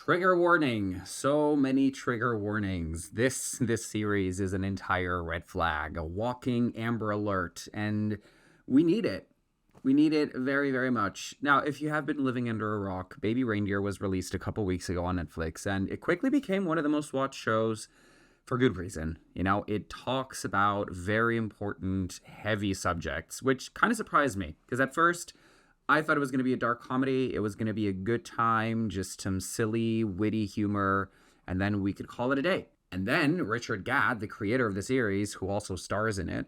Trigger warning. So many trigger warnings. This series is an entire red flag, a walking amber alert, and we need it. We need it very, very much. Now, if you have been living under a rock, Baby Reindeer was released a couple weeks ago on Netflix, and it quickly became one of the most watched shows for good reason. It talks about very important, heavy subjects, which kind of surprised me because at first I thought it was going to be a dark comedy. It was going to be a good time, just some silly, witty humor, and then we could call it a day. And then Richard Gadd, the creator of the series, who also stars in it,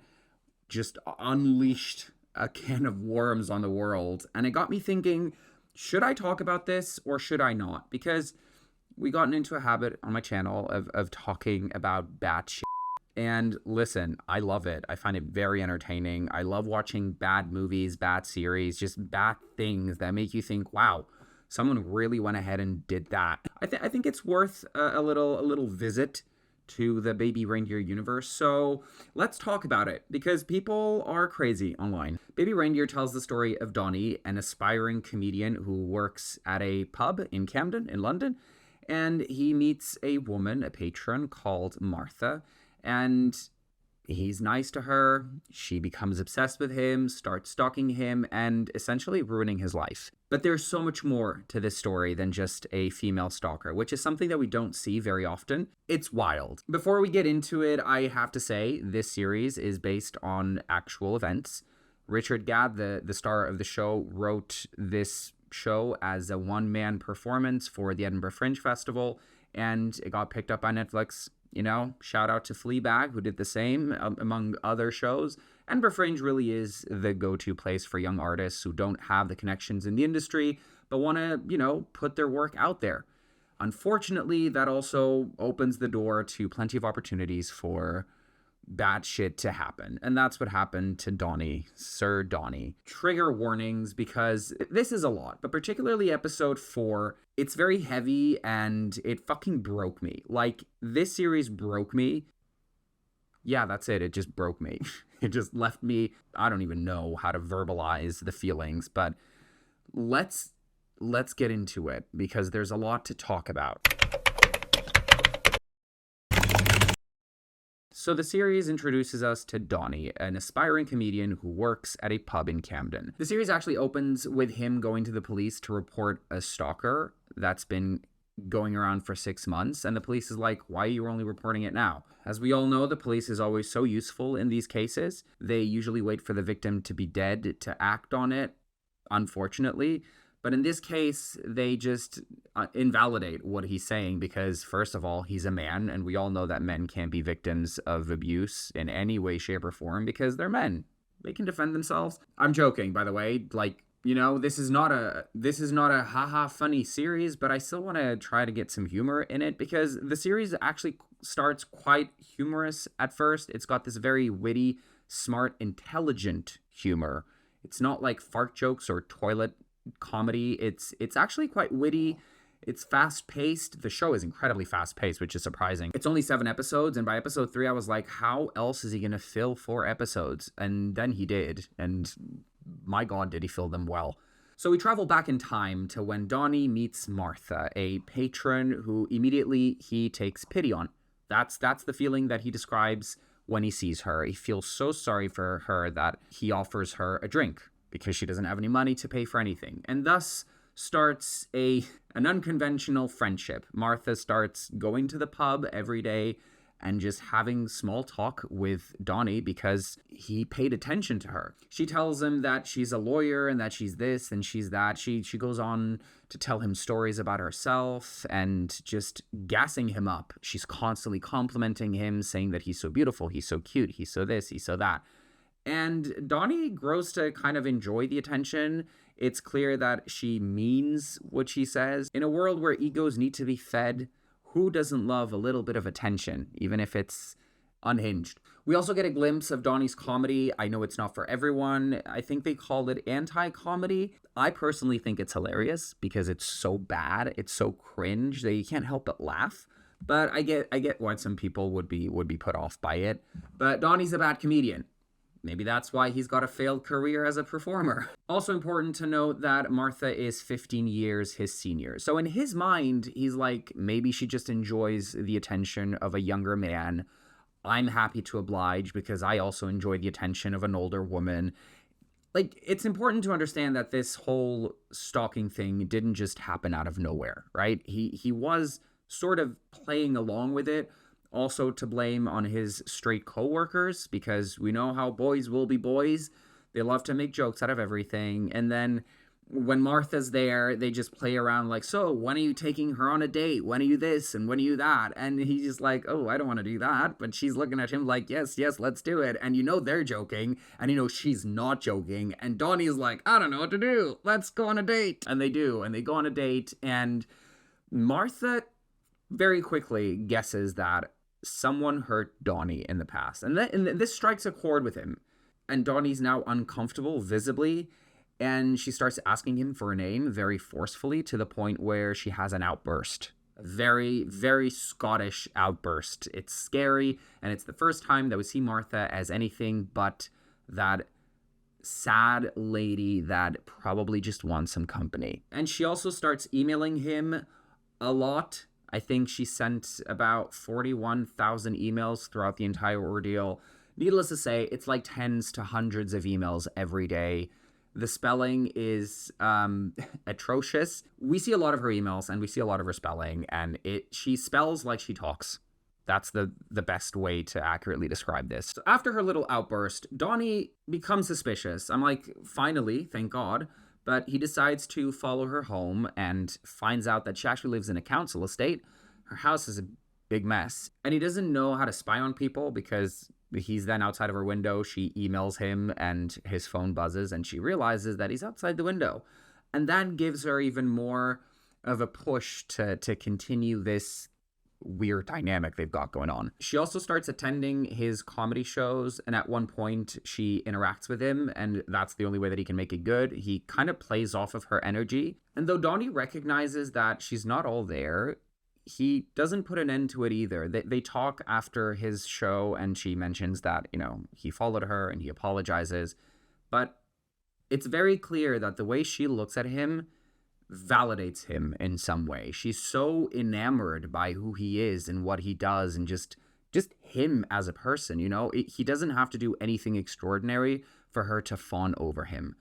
just unleashed a can of worms on the world. And it got me thinking, should I talk about this or should I not? Because we gotten into a habit on my channel of talking about bad shit. And listen, I love it. I find it very entertaining. I love watching bad movies, bad series, just bad things that make you think, wow, someone really went ahead and did that. I think it's worth a little visit to the Baby Reindeer universe. So let's talk about it because people are crazy online. Baby Reindeer tells the story of Donnie, an aspiring comedian who works at a pub in Camden in London. And he meets a woman, a patron called Martha, and he's nice to her. She becomes obsessed with him, starts stalking him, and essentially ruining his life. But there's so much more to this story than just a female stalker, which is something that we don't see very often. It's wild. Before we get into it, I have to say this series is based on actual events. Richard Gadd, the star of the show, wrote this show as a one-man performance for the Edinburgh Fringe Festival, and it got picked up by Netflix. Shout out to Fleabag, who did the same, among other shows. Edinburgh Fringe really is the go-to place for young artists who don't have the connections in the industry, but want to, put their work out there. Unfortunately, that also opens the door to plenty of opportunities for bad shit to happen. And that's what happened to Donnie, Sir Donnie. Trigger warnings because this is a lot, but particularly episode 4, it's very heavy and it fucking broke me. Like, this series broke me. Yeah, that's it. It just broke me. It just left me, I don't even know how to verbalize the feelings, but let's get into it because there's a lot to talk about. So the series introduces us to Donnie, an aspiring comedian who works at a pub in Camden. The series actually opens with him going to the police to report a stalker that's been going around for 6 months, and the police is like, why are you only reporting it now? As we all know, the police is always so useful in these cases. They usually wait for the victim to be dead to act on it, unfortunately. But in this case, they just invalidate what he's saying because, first of all, he's a man, and we all know that men can't be victims of abuse in any way, shape, or form because they're men. They can defend themselves. I'm joking, by the way. This is not a haha funny series, but I still want to try to get some humor in it because the series actually starts quite humorous at first. It's got this very witty, smart, intelligent humor. It's not like fart jokes or toilet comedy. It's actually quite witty. It's fast-paced. The show is incredibly fast-paced, which is surprising. It's only 7 episodes, and by episode 3, I was like, how else is he going to fill 4 episodes? And then he did, and my God, did he fill them well. So we travel back in time to when Donnie meets Martha, a patron who immediately he takes pity on. That's the feeling that he describes when he sees her. He feels so sorry for her that he offers her a drink because she doesn't have any money to pay for anything. And thus starts an unconventional friendship. Martha starts going to the pub every day and just having small talk with Donnie because he paid attention to her. She tells him that she's a lawyer and that she's this and she's that. She goes on to tell him stories about herself and just gassing him up. She's constantly complimenting him, saying that he's so beautiful, he's so cute, he's so this, he's so that. And Donnie grows to kind of enjoy the attention. It's clear that she means what she says. In a world where egos need to be fed, who doesn't love a little bit of attention, even if it's unhinged? We also get a glimpse of Donnie's comedy. I know it's not for everyone. I think they call it anti-comedy. I personally think it's hilarious because it's so bad. It's so cringe that you can't help but laugh. But I get why some people would be put off by it. But Donnie's a bad comedian. Maybe that's why he's got a failed career as a performer. Also important to note that Martha is 15 years his senior. So in his mind, he's like, maybe she just enjoys the attention of a younger man. I'm happy to oblige because I also enjoy the attention of an older woman. Like, it's important to understand that this whole stalking thing didn't just happen out of nowhere, right? He was sort of playing along with it, also to blame on his straight coworkers, because we know how boys will be boys. They love to make jokes out of everything. And then when Martha's there, they just play around like, so when are you taking her on a date? When are you this and when are you that? And he's just like, oh, I don't want to do that. But she's looking at him like, yes, yes, let's do it. And you know they're joking, and you know she's not joking. And Donnie's like, I don't know what to do. Let's go on a date. And they do. And they go on a date. And Martha very quickly guesses that someone hurt Donnie in the past. And this strikes a chord with him. And Donnie's now uncomfortable, visibly. And she starts asking him for a name very forcefully, to the point where she has an outburst. A very, very Scottish outburst. It's scary, and it's the first time that we see Martha as anything but that sad lady that probably just wants some company. And she also starts emailing him a lot. I think she sent about 41,000 emails throughout the entire ordeal. Needless to say, it's like tens to hundreds of emails every day. The spelling is atrocious. We see a lot of her emails and we see a lot of her spelling, and she spells like she talks. That's the best way to accurately describe this. So after her little outburst, Donnie becomes suspicious. I'm like, finally, thank God. But he decides to follow her home and finds out that she actually lives in a council estate. Her house is a big mess. And he doesn't know how to spy on people because he's then outside of her window. She emails him and his phone buzzes and she realizes that he's outside the window. And that gives her even more of a push to continue this weird dynamic they've got going on. She also starts attending his comedy shows, and at one point she interacts with him, and that's the only way that he can make it good. He kind of plays off of her energy. And though Donnie recognizes that she's not all there, he doesn't put an end to it either. They talk after his show, and she mentions that, he followed her and he apologizes. But it's very clear that the way she looks at him validates him in some way. She's so enamored by who he is and what he does, and just him as a person, he doesn't have to do anything extraordinary for her to fawn over him.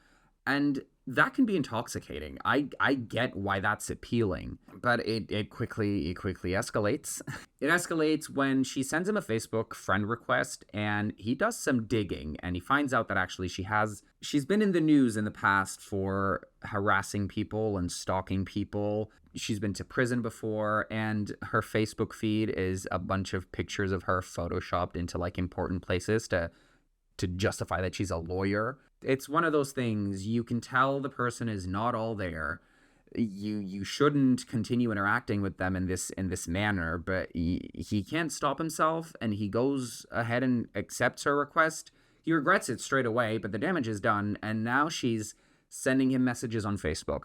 And that can be intoxicating. I get why that's appealing, but it quickly escalates. It escalates when she sends him a Facebook friend request, and he does some digging, and he finds out that actually she's been in the news in the past for harassing people and stalking people. She's been to prison before, and her Facebook feed is a bunch of pictures of her photoshopped into like important places to justify that she's a lawyer. It's one of those things, you can tell the person is not all there. You shouldn't continue interacting with them in this manner, but he can't stop himself, and he goes ahead and accepts her request. He regrets it straight away, but the damage is done, and now she's sending him messages on Facebook.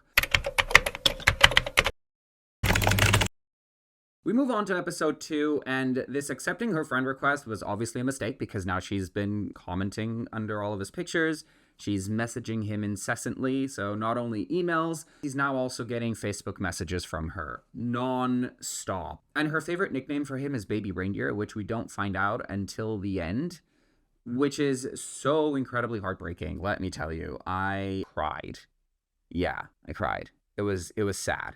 We move on to episode 2, and this accepting her friend request was obviously a mistake, because now she's been commenting under all of his pictures. She's messaging him incessantly, so not only emails, he's now also getting Facebook messages from her non-stop. And her favorite nickname for him is Baby Reindeer, which we don't find out until the end, which is so incredibly heartbreaking. Let me tell you, I cried. Yeah, I cried. It was sad.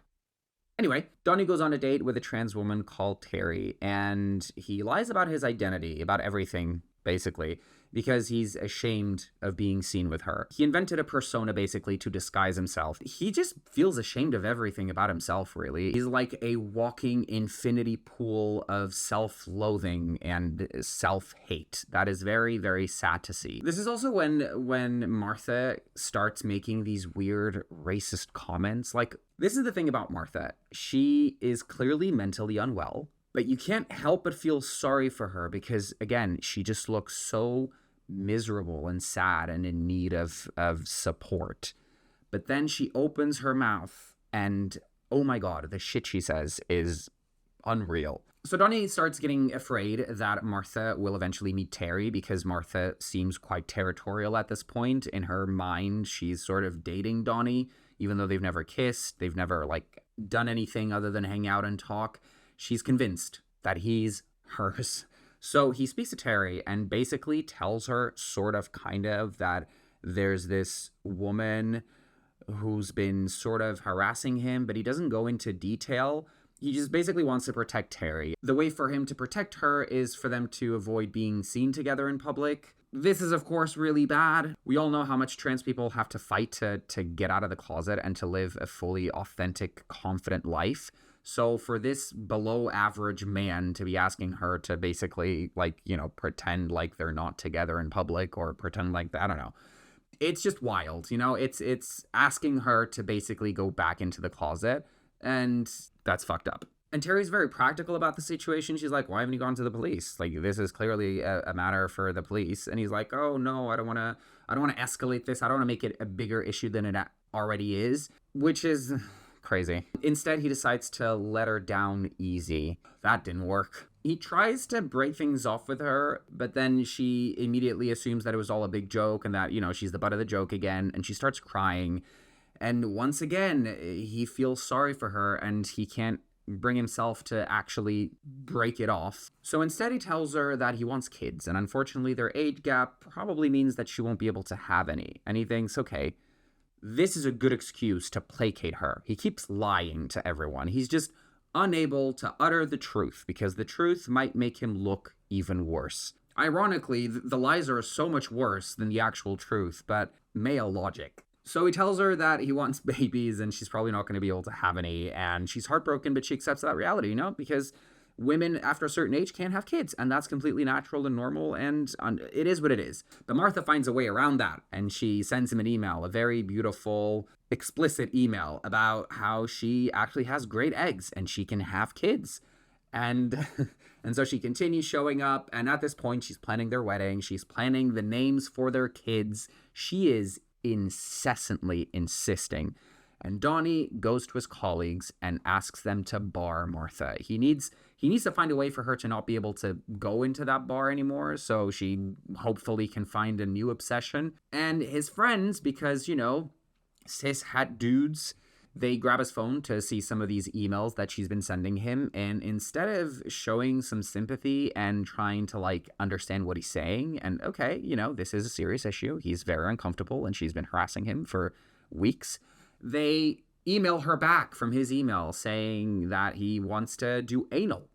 Anyway, Donnie goes on a date with a trans woman called Terry, and he lies about his identity, about everything, basically, because he's ashamed of being seen with her. He invented a persona, basically, to disguise himself. He just feels ashamed of everything about himself, really. He's like a walking infinity pool of self-loathing and self-hate. That is very, very sad to see. This is also when Martha starts making these weird racist comments. Like, this is the thing about Martha. She is clearly mentally unwell, but you can't help but feel sorry for her because, again, she just looks so miserable and sad and in need of support. But then she opens her mouth and, oh my God, the shit she says is unreal. So Donnie starts getting afraid that Martha will eventually meet Terry because Martha seems quite territorial at this point. In her mind, she's sort of dating Donnie, even though they've never kissed, they've never like done anything other than hang out and talk. She's convinced that he's hers. So he speaks to Terry and basically tells her sort of kind of that there's this woman who's been sort of harassing him, but he doesn't go into detail. He just basically wants to protect Terry. The way for him to protect her is for them to avoid being seen together in public. This is, of course, really bad. We all know how much trans people have to fight to get out of the closet and to live a fully authentic, confident life. So for this below average man to be asking her to basically, like, you know, pretend like they're not together in public or pretend like, I don't know. It's just wild, you know? It's asking her to basically go back into the closet. And that's fucked up. And Terry's very practical about the situation. She's like, why haven't you gone to the police? Like, this is clearly a matter for the police. And he's like, oh no, I don't want to escalate this. I don't want to make it a bigger issue than it already is, which is crazy. Instead, he decides to let her down easy. That didn't work. He tries to break things off with her, but then she immediately assumes that it was all a big joke and that, you know, she's the butt of the joke again. And she starts crying. And once again, he feels sorry for her and he can't bring himself to actually break it off. So instead he tells her that he wants kids, and unfortunately their age gap probably means that she won't be able to have any. And he thinks, okay, this is a good excuse to placate her. He keeps lying to everyone. He's just unable to utter the truth because the truth might make him look even worse. Ironically, the lies are so much worse than the actual truth, but male logic. So he tells her that he wants babies and she's probably not going to be able to have any. And she's heartbroken, but she accepts that reality, you know, because women after a certain age can't have kids. And that's completely natural and normal. And it is what it is. But Martha finds a way around that. And she sends him an email, a very beautiful, explicit email about how she actually has great eggs and she can have kids. And so she continues showing up. And at this point, she's planning their wedding. She's planning the names for their kids. She is incessantly insisting. And Donnie goes to his colleagues and asks them to bar Martha. He needs to find a way for her to not be able to go into that bar anymore, so she hopefully can find a new obsession. And his friends, because, you know, cis het dudes, they grab his phone to see some of these emails that she's been sending him, and instead of showing some sympathy and trying to, like, understand what he's saying, and okay, you know, this is a serious issue, he's very uncomfortable, and she's been harassing him for weeks, they email her back from his email saying that he wants to do anal.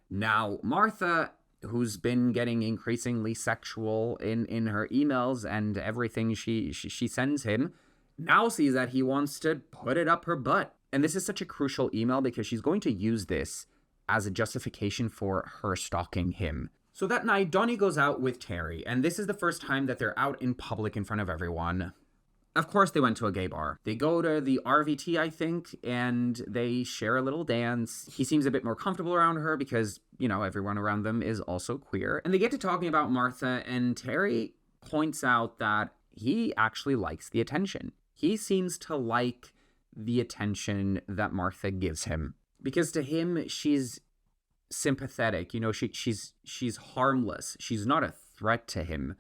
Now, Martha, who's been getting increasingly sexual in her emails and everything she sends him, now sees that he wants to put it up her butt. And this is such a crucial email because she's going to use this as a justification for her stalking him. So that night, Donnie goes out with Terry, and this is the first time that they're out in public in front of everyone. Of course, they went to a gay bar. They go to the RVT, I think, and they share a little dance. He seems a bit more comfortable around her because, you know, everyone around them is also queer. And they get to talking about Martha, and Terry points out that he actually likes the attention. He seems to like the attention that Martha gives him. Because to him, she's sympathetic. You know, she's harmless. She's not a threat to him.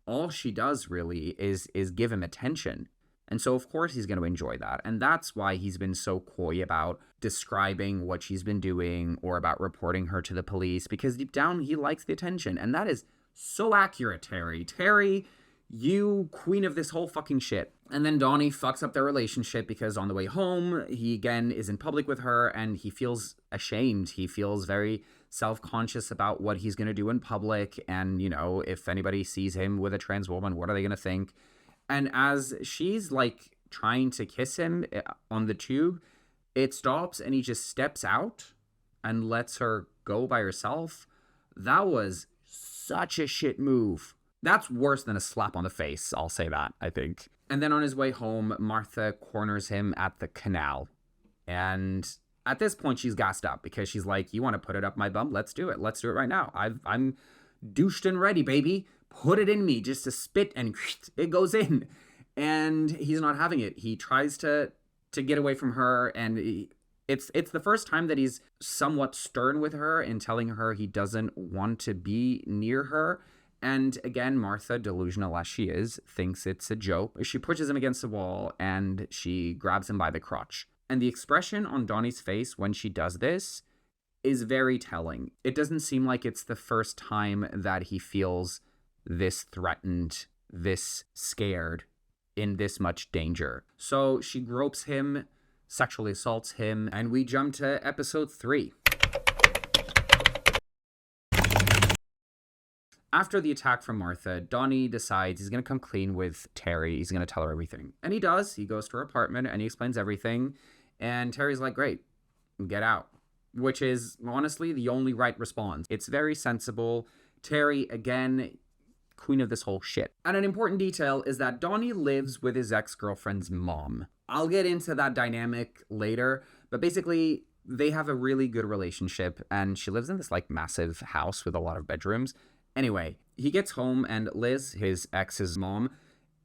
All she does really is give him attention. And so, of course, he's going to enjoy that. And that's why he's been so coy about describing what she's been doing or about reporting her to the police, because deep down, he likes the attention. And that is so accurate, Terry. Terry, you queen of this whole fucking shit. And then Donnie fucks up their relationship because on the way home, he again is in public with her and he feels ashamed. He feels very self-conscious about what he's going to do in public. And, you know, if anybody sees him with a trans woman, what are they going to think? And as she's like trying to kiss him on the tube, it stops and he just steps out and lets her go by herself. That was such a shit move. That's worse than a slap on the face, I'll say that, I think. And then on his way home, Martha corners him at the canal. And at this point, she's gassed up because she's like, you want to put it up my bum? Let's do it. Let's do it right now. I'm douched and ready, baby. Put it in me, just to spit and it goes in. And he's not having it. He tries to get away from her, and It's the first time that he's somewhat stern with her in telling her he doesn't want to be near her. And again, Martha, delusional as she is, thinks it's a joke. She pushes him against the wall and she grabs him by the crotch. And the expression on Donnie's face when she does this is very telling. It doesn't seem like it's the first time that he feels this threatened, this scared, in this much danger. So she gropes him, sexually assaults him, and we jump to episode 3. After the attack from Martha, Donnie decides he's going to come clean with Terry. He's going to tell her everything. And he does. He goes to her apartment and he explains everything. And Terry's like, great, get out. Which is, honestly, the only right response. It's very sensible. Terry, again, queen of this whole shit. And an important detail is that Donnie lives with his ex-girlfriend's mom. I'll get into that dynamic later. But basically, they have a really good relationship. And she lives in this, like, massive house with a lot of bedrooms. Anyway, he gets home and Liz, his ex's mom,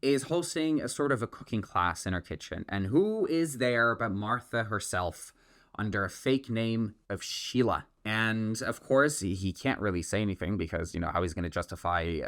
is hosting a sort of a cooking class in her kitchen. And who is there but Martha herself under a fake name of Sheila. And of course, he can't really say anything because, you know, how he's going to justify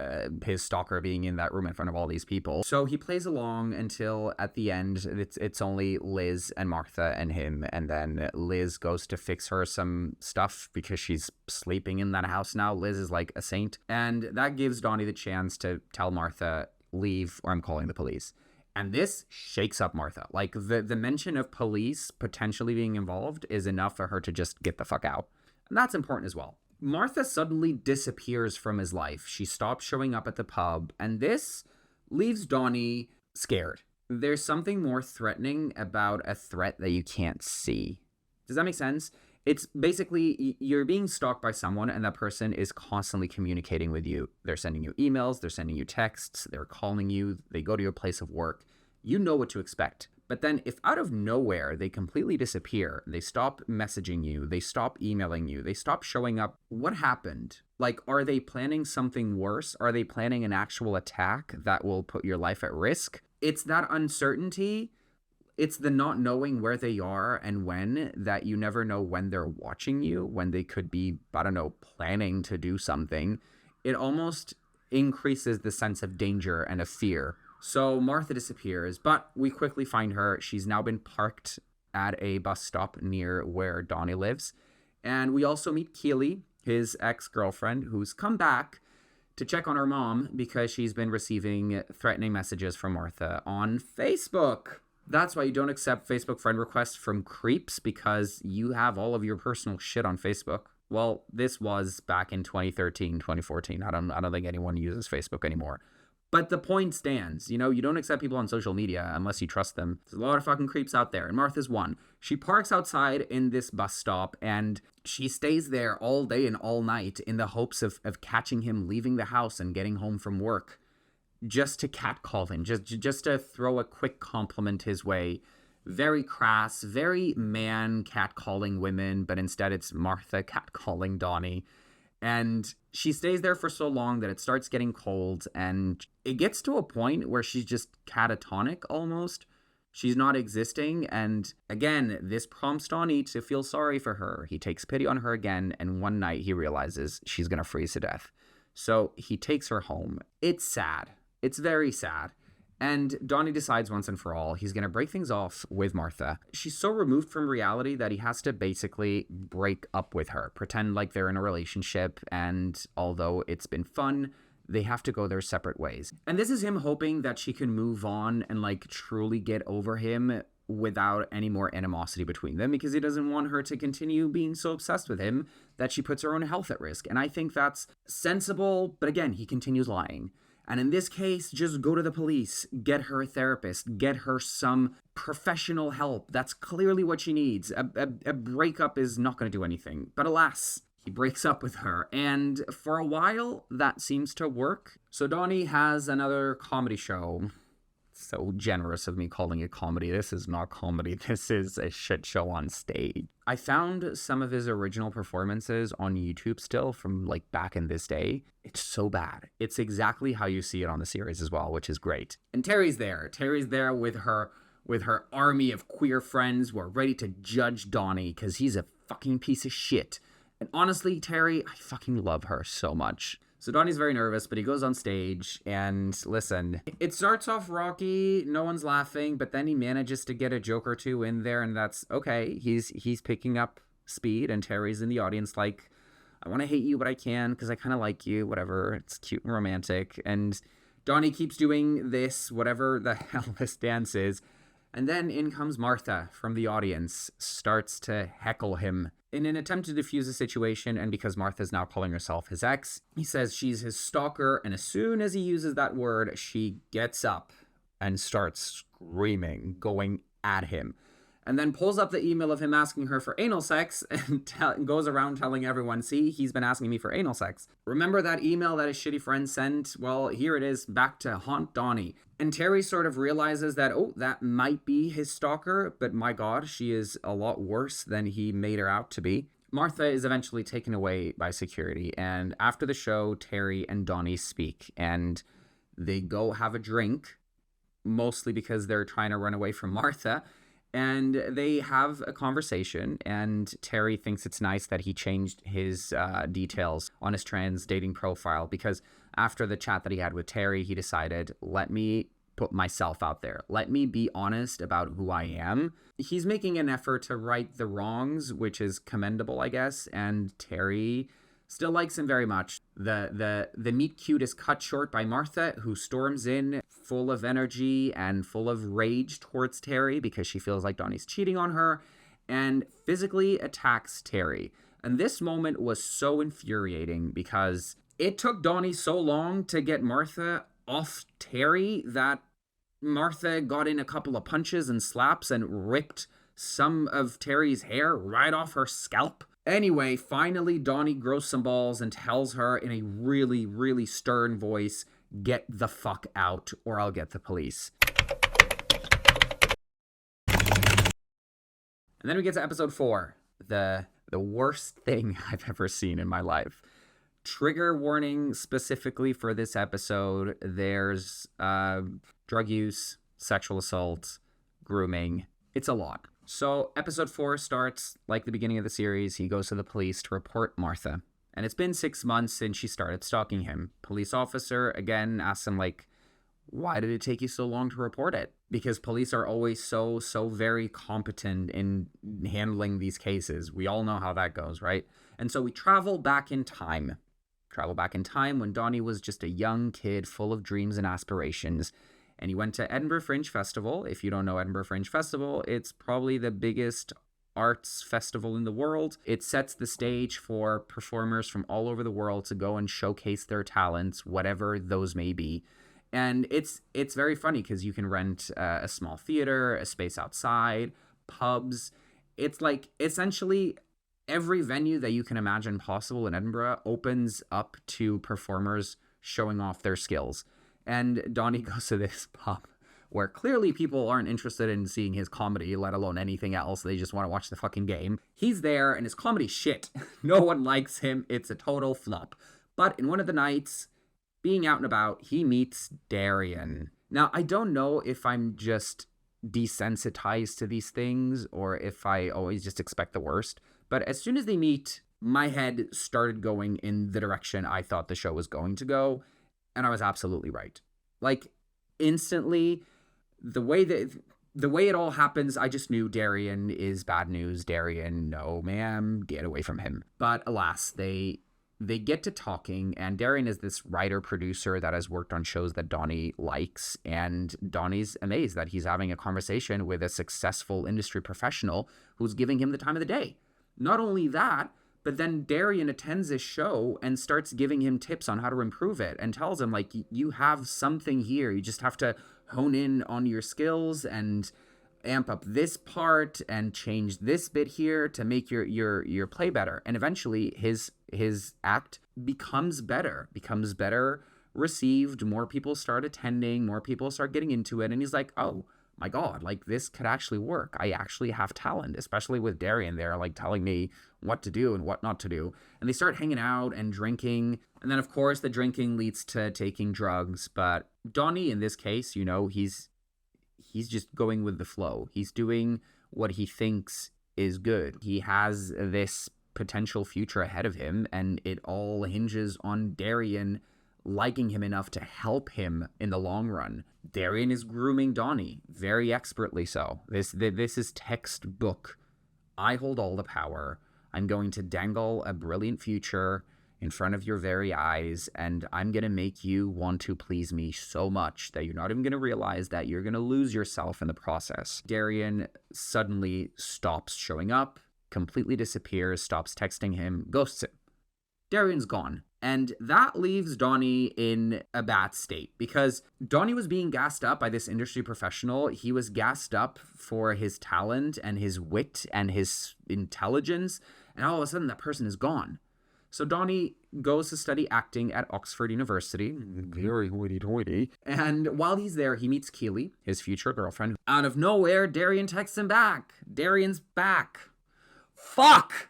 his stalker being in that room in front of all these people. So he plays along until at the end, it's only Liz and Martha and him. And then Liz goes to fix her some stuff because she's sleeping in that house now. Liz is like a saint. And that gives Donnie the chance to tell Martha, leave or I'm calling the police. And this shakes up Martha. Like, the mention of police potentially being involved is enough for her to just get the fuck out. And that's important as well. Martha suddenly disappears from his life. She stops showing up at the pub, and this leaves Donnie scared. There's something more threatening about a threat that you can't see. Does that make sense? It's basically you're being stalked by someone and that person is constantly communicating with you. They're sending you emails, they're sending you texts, they're calling you, they go to your place of work. You know what to expect. But then if out of nowhere they completely disappear, they stop messaging you, they stop emailing you, they stop showing up, what happened? Like, are they planning something worse? Are they planning an actual attack that will put your life at risk? It's that uncertainty. It's the not knowing where they are and when, that you never know when they're watching you, when they could be, I don't know, planning to do something. It almost increases the sense of danger and of fear. So Martha disappears, but we quickly find her. She's now been parked at a bus stop near where Donnie lives. And we also meet Keely, his ex-girlfriend, who's come back to check on her mom because she's been receiving threatening messages from Martha on Facebook. That's why you don't accept Facebook friend requests from creeps, because you have all of your personal shit on Facebook. Well, this was back in 2013, 2014. I don't think anyone uses Facebook anymore. But the point stands. You know, you don't accept people on social media unless you trust them. There's a lot of fucking creeps out there, and Martha's one. She parks outside in this bus stop, and she stays there all day and all night in the hopes of catching him leaving the house and getting home from work. Just to catcall him, just to throw a quick compliment his way. Very crass, very man catcalling women, but instead it's Martha catcalling Donnie. And she stays there for so long that it starts getting cold, and it gets to a point where she's just catatonic almost. She's not existing, and again, this prompts Donnie to feel sorry for her. He takes pity on her again, and one night he realizes she's gonna freeze to death. So he takes her home. It's sad. It's very sad. And Donnie decides once and for all he's going to break things off with Martha. She's so removed from reality that he has to basically break up with her, pretend like they're in a relationship, and although it's been fun, they have to go their separate ways. And this is him hoping that she can move on and like truly get over him without any more animosity between them, because he doesn't want her to continue being so obsessed with him that she puts her own health at risk. And I think that's sensible, but again, he continues lying. And in this case, just go to the police, get her a therapist, get her some professional help. That's clearly what she needs. A breakup is not going to do anything. But alas, he breaks up with her. And for a while, that seems to work. So Donnie has another comedy show. So generous of me calling it comedy. This is not comedy. This is a shit show on stage. I found some of his original performances on YouTube still from like back in this day. It's so bad. It's exactly how you see it on the series as well, which is great. And Terry's there. Terry's there with her with her army of queer friends who are ready to judge Donnie because he's a fucking piece of shit. And honestly, Terry, I fucking love her so much. So Donnie's very nervous, but he goes on stage, and listen, it starts off rocky, no one's laughing, but then he manages to get a joke or two in there, and that's okay. He's picking up speed, and Terry's in the audience like, I want to hate you, but I can because I kind of like you, whatever. It's cute and romantic. And Donnie keeps doing this, whatever the hell this dance is. And then in comes Martha from the audience, starts to heckle him in an attempt to defuse the situation. And because Martha's now calling herself his ex, he says she's his stalker. And as soon as he uses that word, she gets up and starts screaming, going at him. And then pulls up the email of him asking her for anal sex and goes around telling everyone, see, he's been asking me for anal sex. Remember that email that his shitty friend sent? Well, here it is, back to haunt Donnie. And Terry sort of realizes that, oh, that might be his stalker, but my God, she is a lot worse than he made her out to be. Martha is eventually taken away by security, and after the show, Terry and Donnie speak, and they go have a drink, mostly because they're trying to run away from Martha. And they have a conversation, and Terry thinks it's nice that he changed his details on his trans dating profile, because after the chat that he had with Terry, he decided, let me put myself out there. Let me be honest about who I am. He's making an effort to right the wrongs, which is commendable, I guess, and Terry still likes him very much. The meet cute is cut short by Martha, who storms in full of energy and full of rage towards Terry because she feels like Donnie's cheating on her, and physically attacks Terry. And this moment was so infuriating because it took Donnie so long to get Martha off Terry that Martha got in a couple of punches and slaps and ripped some of Terry's hair right off her scalp. Anyway, finally, Donnie grows some balls and tells her in a really, really stern voice, get the fuck out or I'll get the police. And then we get to episode 4, the worst thing I've ever seen in my life. Trigger warning specifically for this episode. There's drug use, sexual assault, grooming. It's a lot. So episode 4 starts like the beginning of the series. He goes to the police to report Martha. And it's been 6 months since she started stalking him. Police officer, again, asks him, like, why did it take you so long to report it? Because police are always so very competent in handling these cases. We all know how that goes, right? And so we travel back in time. Travel back in time when Donnie was just a young kid full of dreams and aspirations. And he went to Edinburgh Fringe Festival. If you don't know Edinburgh Fringe Festival, it's probably the biggest arts festival in the world. It sets the stage for performers from all over the world to go and showcase their talents, whatever those may be. And it's very funny because you can rent a small theater, a space outside, pubs. It's like essentially every venue that you can imagine possible in Edinburgh opens up to performers showing off their skills. And Donnie goes to this pub where clearly people aren't interested in seeing his comedy, let alone anything else. They just want to watch the fucking game. He's there and his comedy's shit. No one likes him. It's a total flop. But in one of the nights, being out and about, he meets Darian. Now, I don't know if I'm just desensitized to these things or if I always just expect the worst. But as soon as they meet, my head started going in the direction I thought the show was going to go. And I was absolutely right. Like, instantly, the way it all happens, I just knew Darian is bad news. Darian, no, ma'am, get away from him. But alas, they get to talking, and Darian is this writer-producer that has worked on shows that Donnie likes, and Donnie's amazed that he's having a conversation with a successful industry professional who's giving him the time of the day. Not only that, but then Darian attends this show and starts giving him tips on how to improve it and tells him, like, you have something here. You just have to hone in on your skills and amp up this part and change this bit here to make your play better. And eventually his act becomes better received. More people start attending, more people start getting into it. And he's like, oh my God, like this could actually work. I actually have talent, especially with Darian there, like telling me what to do and what not to do. And they start hanging out and drinking. And then of course the drinking leads to taking drugs. But Donnie, in this case, you know, he's he's just going with the flow. He's doing what he thinks is good. He has this potential future ahead of him, and it all hinges on Darian liking him enough to help him in the long run. Darian is grooming Donnie, very expertly so. This is textbook. I hold all the power. I'm going to dangle a brilliant future in front of your very eyes, and I'm going to make you want to please me so much that you're not even going to realize that you're going to lose yourself in the process. Darian suddenly stops showing up, completely disappears, stops texting him, ghosts him. Darian's gone. And that leaves Donnie in a bad state because Donnie was being gassed up by this industry professional. He was gassed up for his talent and his wit and his intelligence. And all of a sudden, that person is gone. So Donnie goes to study acting at Oxford University. Very hoity-toity. And while he's there, he meets Keely, his future girlfriend. Out of nowhere, Darian texts him back. Darian's back. Fuck!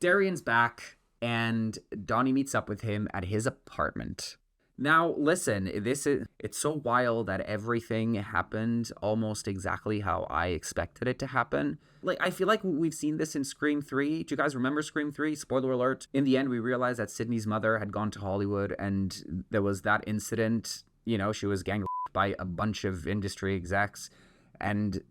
Darian's back. And Donnie meets up with him at his apartment. Now, listen, it's so wild that everything happened almost exactly how I expected it to happen. Like, I feel like we've seen this in Scream 3. Do you guys remember Scream 3? Spoiler alert. In the end, we realized that Sydney's mother had gone to Hollywood, and there was that incident. You know, she was gang raped by a bunch of industry execs. And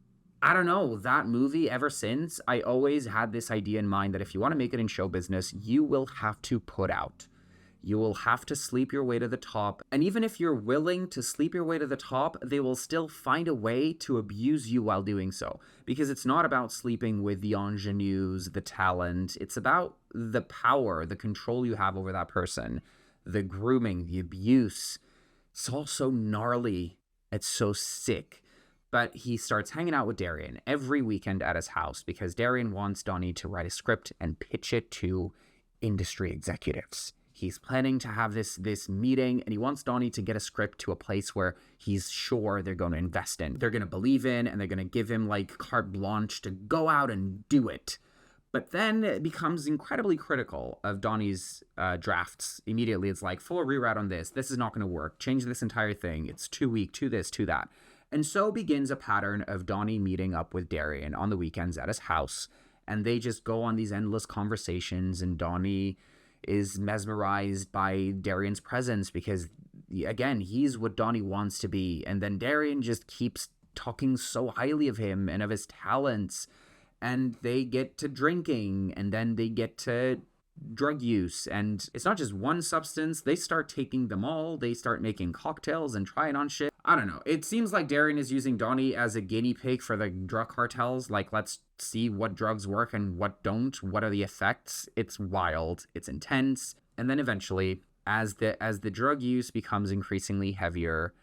I don't know, that movie, ever since, I always had this idea in mind that if you want to make it in show business, you will have to put out. You will have to sleep your way to the top. And even if you're willing to sleep your way to the top, they will still find a way to abuse you while doing so. Because it's not about sleeping with the ingenues, the talent. It's about the power, the control you have over that person, the grooming, the abuse. It's all so gnarly. It's so sick. But he starts hanging out with Darian every weekend at his house because Darian wants Donnie to write a script and pitch it to industry executives. He's planning to have this meeting, and he wants Donnie to get a script to a place where he's sure they're going to invest in. They're going to believe in, and they're going to give him like carte blanche to go out and do it. But then it becomes incredibly critical of Donnie's drafts. Immediately, it's like, full rewrite on this. This is not going to work. Change this entire thing. It's too weak, to this, to that. And so begins a pattern of Donnie meeting up with Darian on the weekends at his house. And they just go on these endless conversations, and Donnie is mesmerized by Darian's presence because, again, he's what Donnie wants to be. And then Darian just keeps talking so highly of him and of his talents. And they get to drinking, and then they get to drug use. And it's not just one substance. They start taking them all. They start making cocktails and trying on shit. I don't know. It seems like Darian is using Donnie as a guinea pig for the drug cartels. Like, let's see what drugs work and what don't. What are the effects? It's wild. It's intense. And then eventually, as the drug use becomes increasingly heavier,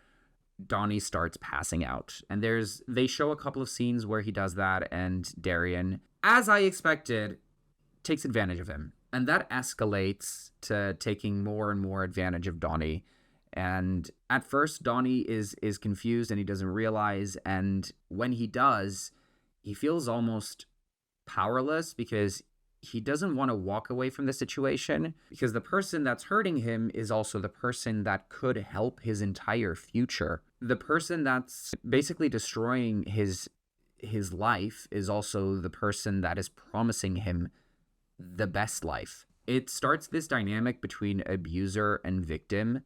Donnie starts passing out. And they show a couple of scenes where he does that, and Darian, as I expected, takes advantage of him. And that escalates to taking more and more advantage of Donnie. And at first, Donnie is confused and he doesn't realize. And when he does, he feels almost powerless because he doesn't want to walk away from the situation, because the person that's hurting him is also the person that could help his entire future. The person that's basically destroying his life is also the person that is promising him the best life. It starts this dynamic between abuser and victim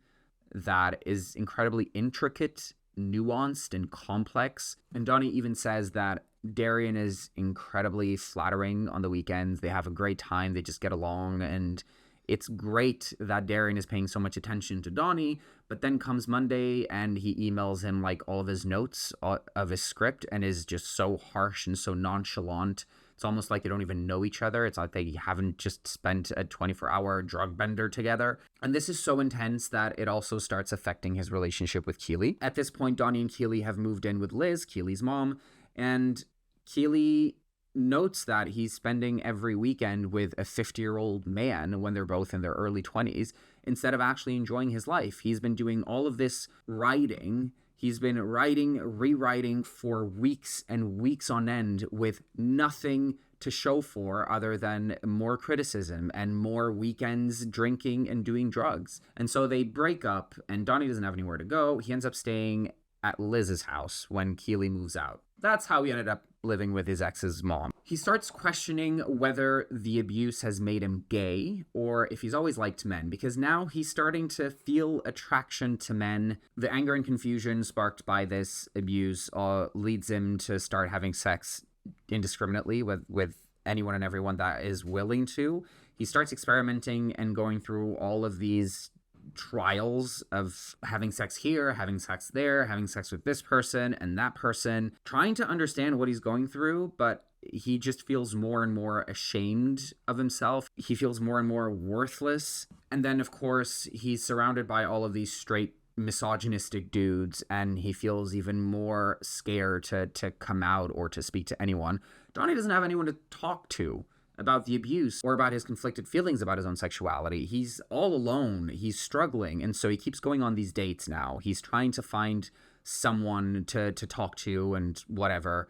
that is incredibly intricate, nuanced, and complex. And Donnie even says that Darian is incredibly flattering on the weekends. They have a great time. They just get along. And it's great that Darian is paying so much attention to Donnie. But then comes Monday and he emails him like all of his notes of his script and is just so harsh and so nonchalant. It's almost like they don't even know each other. It's like they haven't just spent a 24-hour drug bender together. And this is so intense that it also starts affecting his relationship with Keely. At this point, Donnie and Keely have moved in with Liz, Keely's mom, and Keely notes that he's spending every weekend with a 50-year-old man when they're both in their early 20s instead of actually enjoying his life. He's been doing all of this writing. He's been writing, rewriting for weeks and weeks on end with nothing to show for other than more criticism and more weekends drinking and doing drugs. And so they break up, and Donnie doesn't have anywhere to go. He ends up staying at Liz's house when Keely moves out. That's how he ended up living with his ex's mom. He starts questioning whether the abuse has made him gay or if he's always liked men, because now he's starting to feel attraction to men. The anger and confusion sparked by this abuse leads him to start having sex indiscriminately with anyone and everyone that is willing to. He starts experimenting and going through all of these trials of having sex here, having sex there, having sex with this person and that person, trying to understand what he's going through, but he just feels more and more ashamed of himself. He feels more and more worthless. And then, of course, he's surrounded by all of these straight misogynistic dudes, and he feels even more scared to come out or to speak to anyone. Donnie doesn't have anyone to talk to about the abuse or about his conflicted feelings about his own sexuality. He's all alone. He's struggling. And so he keeps going on these dates now. He's trying to find someone to talk to and whatever.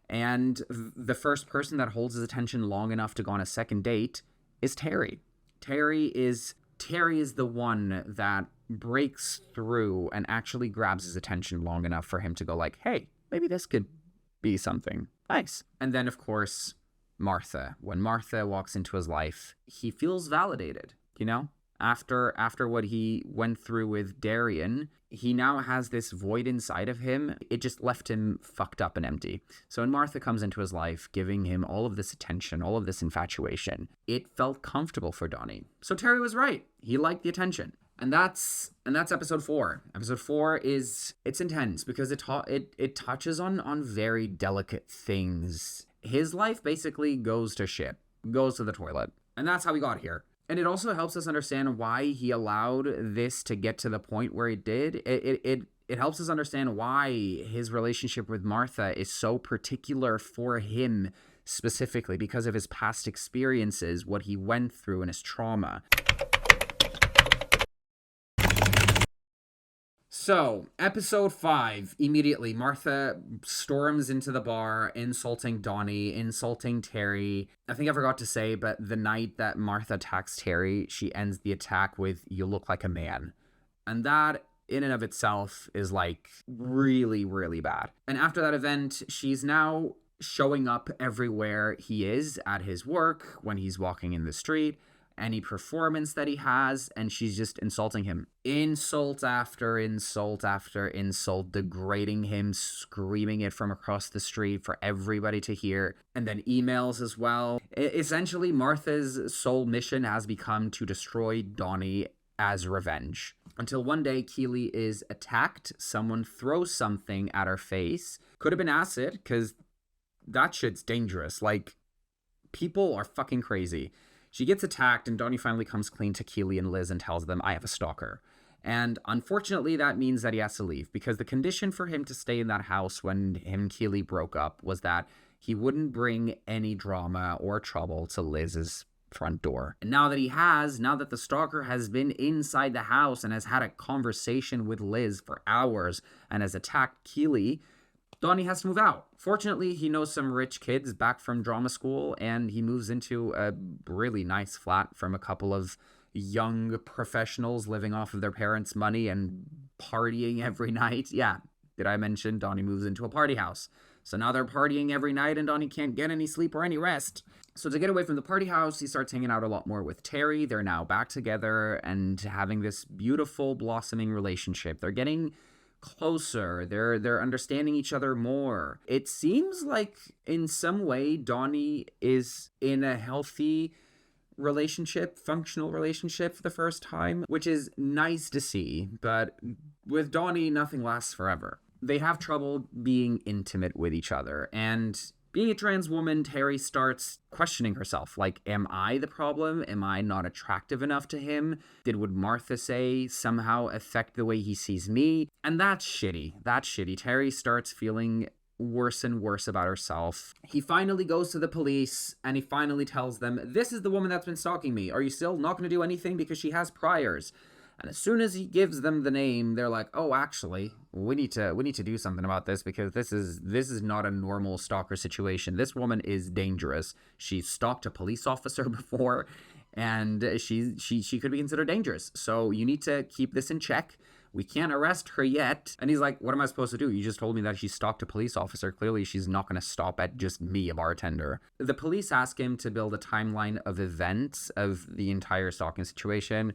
And the first person that holds his attention long enough to go on a second date is Terry. Terry is the one that breaks through and actually grabs his attention long enough for him to go like, hey, maybe this could be something nice. And then, of course, Martha. When Martha walks into his life, he feels validated, you know? After what he went through with Darian, he now has this void inside of him. It just left him fucked up and empty. So when Martha comes into his life, giving him all of this attention, all of this infatuation, it felt comfortable for Donnie. So Terry was right. He liked the attention. And that's episode 4. Episode 4 it's intense because it touches on very delicate things. His life basically goes to shit, goes to the toilet. And that's how we got here. And it also helps us understand why he allowed this to get to the point where it did. It helps us understand why his relationship with Martha is so particular for him specifically, because of his past experiences, what he went through and his trauma. So, episode 5, immediately, Martha storms into the bar, insulting Donnie, insulting Terry. I think I forgot to say, but the night that Martha attacks Terry, she ends the attack with, "You look like a man." And that, in and of itself, is like really, really bad. And after that event, she's now showing up everywhere he is, at his work, when he's walking in the street, any performance that he has, and she's just insulting him. Insult after insult after insult, degrading him, screaming it from across the street for everybody to hear, and then emails as well. Essentially, Martha's sole mission has become to destroy Donnie as revenge. Until one day, Keely is attacked. Someone throws something at her face. Could have been acid, because that shit's dangerous. Like, people are fucking crazy. She gets attacked, and Donnie finally comes clean to Keely and Liz and tells them, "I have a stalker." And unfortunately, that means that he has to leave, because the condition for him to stay in that house when him and Keely broke up was that he wouldn't bring any drama or trouble to Liz's front door. And now that the stalker has been inside the house and has had a conversation with Liz for hours and has attacked Keely, Donnie has to move out. Fortunately, he knows some rich kids back from drama school, and he moves into a really nice flat from a couple of young professionals living off of their parents' money and partying every night. Yeah, did I mention Donnie moves into a party house? So now they're partying every night, and Donnie can't get any sleep or any rest. So to get away from the party house, he starts hanging out a lot more with Terry. They're now back together and having this beautiful, blossoming relationship. They're getting closer. They're understanding each other more. It seems like in some way Donnie is in a healthy relationship, functional relationship for the first time, which is nice to see. But with Donnie, nothing lasts forever. They have trouble being intimate with each other, and being a trans woman, Terry starts questioning herself. Like, am I the problem? Am I not attractive enough to him? Did what Martha say somehow affect the way he sees me? And that's shitty. Terry starts feeling worse and worse about herself. He finally goes to the police, and he finally tells them, "This is the woman that's been stalking me. Are you still not going to do anything? Because she has priors." And as soon as he gives them the name, they're like, "Oh, actually, we need to do something about this, because this is not a normal stalker situation. This woman is dangerous. She's stalked a police officer before, and she could be considered dangerous. So you need to keep this in check. We can't arrest her yet. And he's like, what am I supposed to do? You just told me that she stalked a police officer. Clearly, she's not going to stop at just me, a bartender. The police ask him to build a timeline of events of the entire stalking situation.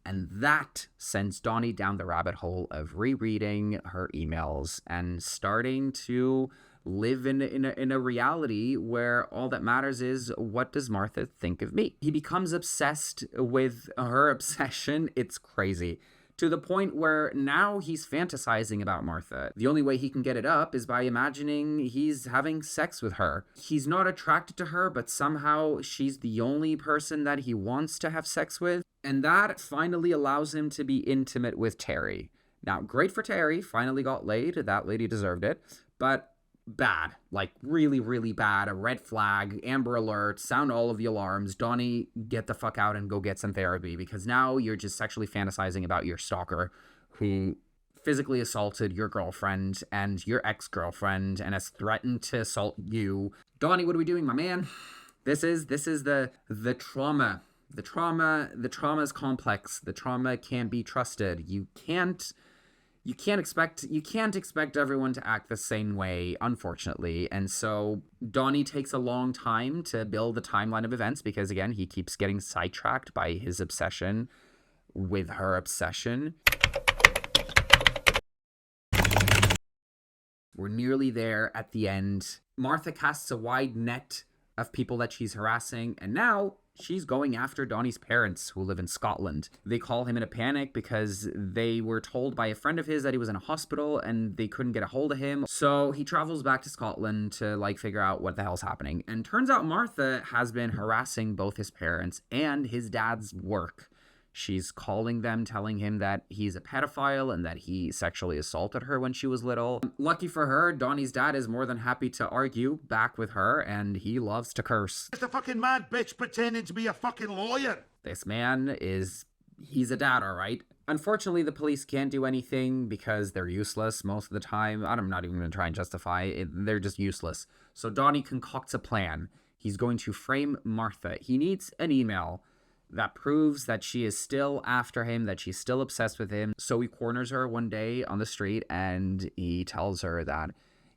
And that sends Donnie down the rabbit hole of rereading her emails and starting to live in a reality where all that matters is, what does Martha think of me? He becomes obsessed with her obsession. It's crazy. To the point where now he's fantasizing about Martha. The only way he can get it up is by imagining he's having sex with her. He's not attracted to her, but somehow she's the only person that he wants to have sex with. And that finally allows him to be intimate with Terry. Now, great for Terry, finally got laid. That lady deserved it. But bad, like really, really bad. A red flag, Amber Alert, sound all of the alarms. Donnie, get the fuck out and go get some therapy, because now you're just sexually fantasizing about your stalker who physically assaulted your girlfriend and your ex-girlfriend and has threatened to assault you. Donnie, what are we doing, my man? This is the trauma. The trauma is complex. The trauma can't be trusted. You can't expect everyone to act the same way, unfortunately. And so Donnie takes a long time to build the timeline of events because, again, he keeps getting sidetracked by his obsession with her obsession. We're nearly there at the end. Martha casts a wide net of people that she's harassing, and now she's going after Donnie's parents, who live in Scotland. They call him in a panic because they were told by a friend of his that he was in a hospital and they couldn't get a hold of him. So he travels back to Scotland to figure out what the hell's happening. And turns out Martha has been harassing both his parents and his dad's work. She's calling them, telling him that he's a pedophile and that he sexually assaulted her when she was little. Lucky for her, Donnie's dad is more than happy to argue back with her, and he loves to curse. It's a fucking mad bitch pretending to be a fucking lawyer. This man he's a dad, all right? Unfortunately, the police can't do anything because they're useless most of the time. I'm not even going to try and justify it. They're just useless. So Donnie concocts a plan. He's going to frame Martha. He needs an email that proves that she is still after him, that she's still obsessed with him. So he corners her one day on the street and he tells her that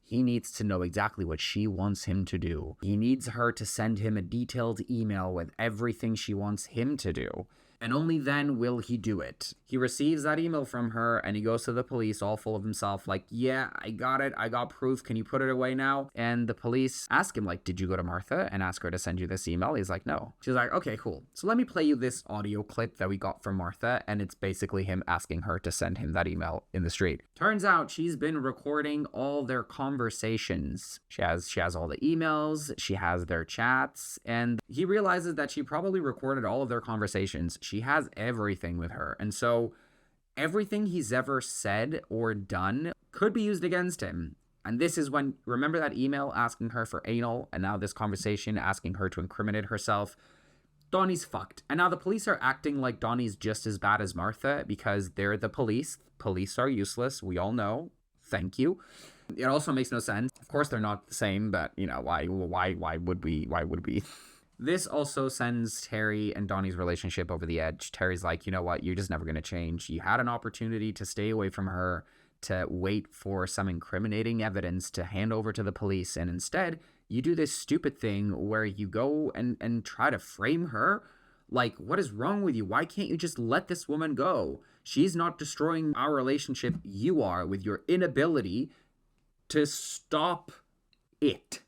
he needs to know exactly what she wants him to do. He needs her to send him a detailed email with everything she wants him to do. And only then will he do it. He receives that email from her and he goes to the police all full of himself like, yeah, I got it. I got proof. Can you put it away now? And the police ask him did you go to Martha and ask her to send you this email? He's like, no. She's like, okay, cool. So let me play you this audio clip that we got from Martha. And it's basically him asking her to send him that email in the street. Turns out she's been recording all their conversations. She has all the emails. She has their chats. And he realizes that she probably recorded all of their conversations. She has everything with her. And so everything he's ever said or done could be used against him. And this is when, remember that email asking her for anal, and now this conversation asking her to incriminate herself? Donnie's fucked. And now the police are acting like Donnie's just as bad as Martha because they're the police. Police are useless. We all know. Thank you. It also makes no sense. Of course they're not the same, but why would we? This also sends Terry and Donnie's relationship over the edge. Terry's like, you know what? You're just never going to change. You had an opportunity to stay away from her, to wait for some incriminating evidence to hand over to the police. And instead, you do this stupid thing where you go and try to frame her. What is wrong with you? Why can't you just let this woman go? She's not destroying our relationship. You are, with your inability to stop it.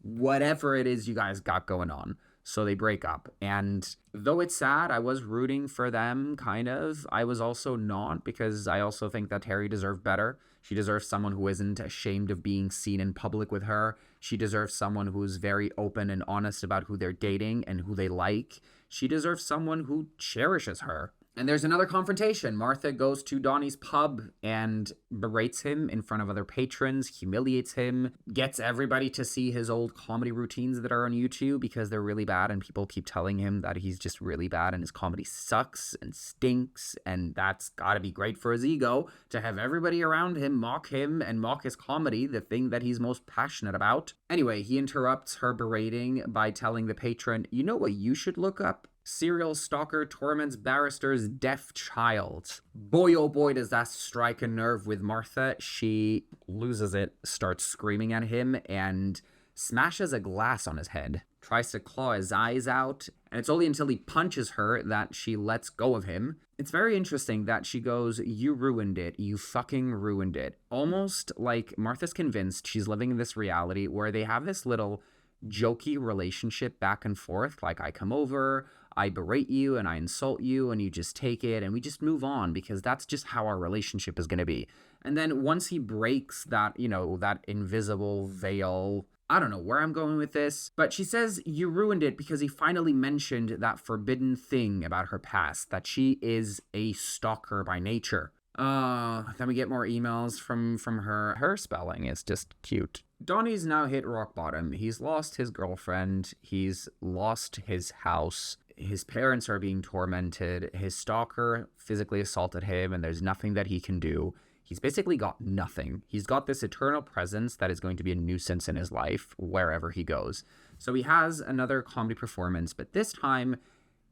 Whatever it is you guys got going on. So they break up. And though it's sad, I was rooting for them, kind of. I was also not, because I also think that Terry deserved better. She deserves someone who isn't ashamed of being seen in public with her. She deserves someone who's very open and honest about who they're dating and who they like. She deserves someone who cherishes her. And there's another confrontation. Martha goes to Donnie's pub and berates him in front of other patrons, humiliates him, gets everybody to see his old comedy routines that are on YouTube because they're really bad, and people keep telling him that he's just really bad and his comedy sucks and stinks, and that's gotta be great for his ego to have everybody around him mock him and mock his comedy, the thing that he's most passionate about. Anyway, he interrupts her berating by telling the patron, you know what you should look up? Serial stalker torments barrister's deaf child. Boy, oh boy, does that strike a nerve with Martha. She loses it, starts screaming at him, and smashes a glass on his head. Tries to claw his eyes out, and it's only until he punches her that she lets go of him. It's very interesting that she goes, "You ruined it. You fucking ruined it." Almost like Martha's convinced she's living in this reality where they have this little jokey relationship back and forth. Like, I come over, I berate you, and I insult you, and you just take it, and we just move on because that's just how our relationship is going to be. And then once he breaks that, that invisible veil, I don't know where I'm going with this, but she says you ruined it because he finally mentioned that forbidden thing about her past, that she is a stalker by nature. Then we get more emails from her. Her spelling is just cute. Donnie's now hit rock bottom. He's lost his girlfriend. He's lost his house. His parents are being tormented. His stalker physically assaulted him, and there's nothing that he can do. He's basically got nothing. He's got this eternal presence that is going to be a nuisance in his life wherever he goes. So he has another comedy performance, but this time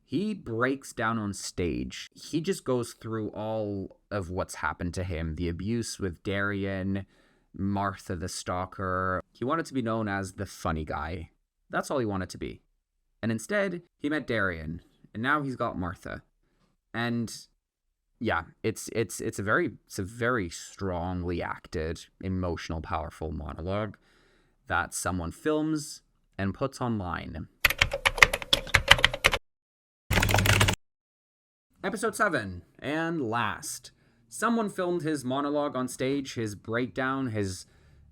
he breaks down on stage. He just goes through all of what's happened to him. The abuse with Darian, Martha the stalker. He wanted to be known as the funny guy. That's all he wanted to be. And instead, he met Darian, and now he's got Martha. And yeah, it's a very strongly acted, emotional, powerful monologue that someone films and puts online. Episode 7, and last. Someone filmed his monologue on stage, his breakdown, his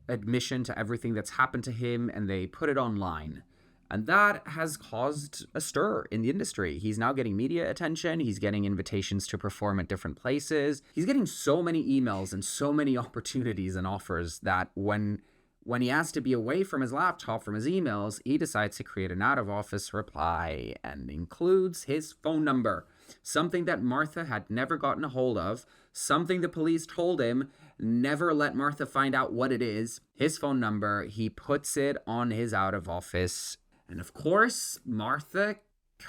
admission to everything that's happened to him, and they put it online. And that has caused a stir in the industry. He's now getting media attention. He's getting invitations to perform at different places. He's getting so many emails and so many opportunities and offers that when he has to be away from his laptop, from his emails, he decides to create an out-of-office reply and includes his phone number. Something that Martha had never gotten a hold of. Something the police told him, never let Martha find out what it is. His phone number, he puts it on his out-of-office. And of course, Martha,